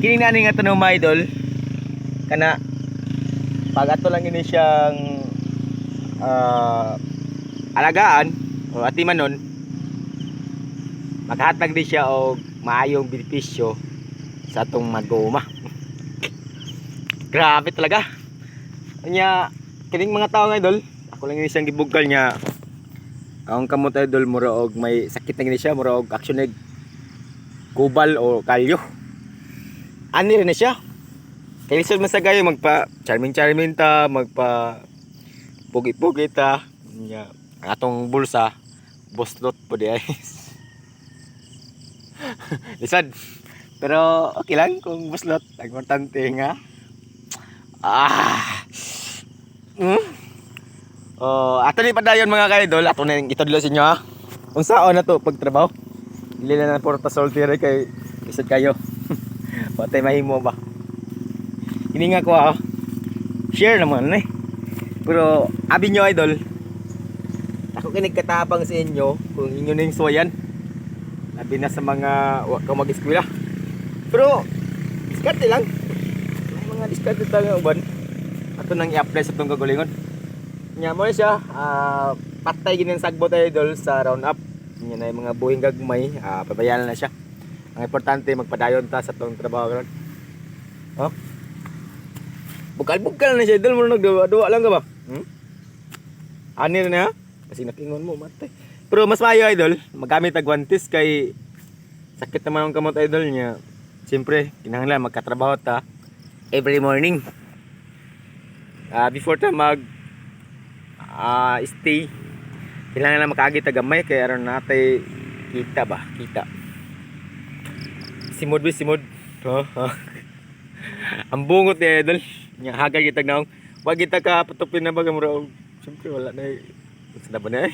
Kini na nga tanong mga idol. Kana pag ato lang ini siyang alagaan o atimanon, maghatag di siya og maayong benepisyo sa atong mag-uuma. Grabe talaga. Nya kining mga tao nga idol, ako lang ini siyang gibugal niya. Ang kamot idol mura og may sakit na gini siya, mura og aksyonig kubal o kalyo. Ani rin na siya. Kaya lisod man sa gayo magpa charming ta, magpa pugi-pugi ta. Nya ang atong bulsa boslot po di ay. Lisod. Pero okay lang kung boslot, ang importante nga. Ato ni padayon mga ka-idol, ato na itudlo sa inyo ha. Unsaon na to pagtrabaho? Dili na porta soltire kay lisod kayo. Patay mahimo ba? Hindi nga ko share naman eh. Pero abi nyo idol, ako kinig katapang sa inyo kung inyo ning suwayan. Labi na sa mga wag ka mag-eskwela. Pero diskarte lang. May mga diskarte tayo uban. Ato nang i-apply sa tong kagalingon. Nya mo siya, patay ginin sagbot idol sa round up. Nya na yung mga buhing gagmay, pabayaan na siya. Ang importante magpadayon ta sa tong trabaho karon. Oh. Bukal-bukal na siya idol, mo nagduwa lang ka ba? Ani na ha? Kasi nakingon mo matay. Pero mas maayo idol, magamit ang guantes kay sakit naman ang kamot idol niya. Siyempre, kinahanglan magkatrabaho ta every morning. Before ta mag stay, kailangan na makaagi ta gamay kay aron natay kita ba? Kita. Simod. Ang bungot ni idol. Nya hagal kita naong. Wag kita ka patupin na baga mura. Siyempre wala na. Sa na ba na?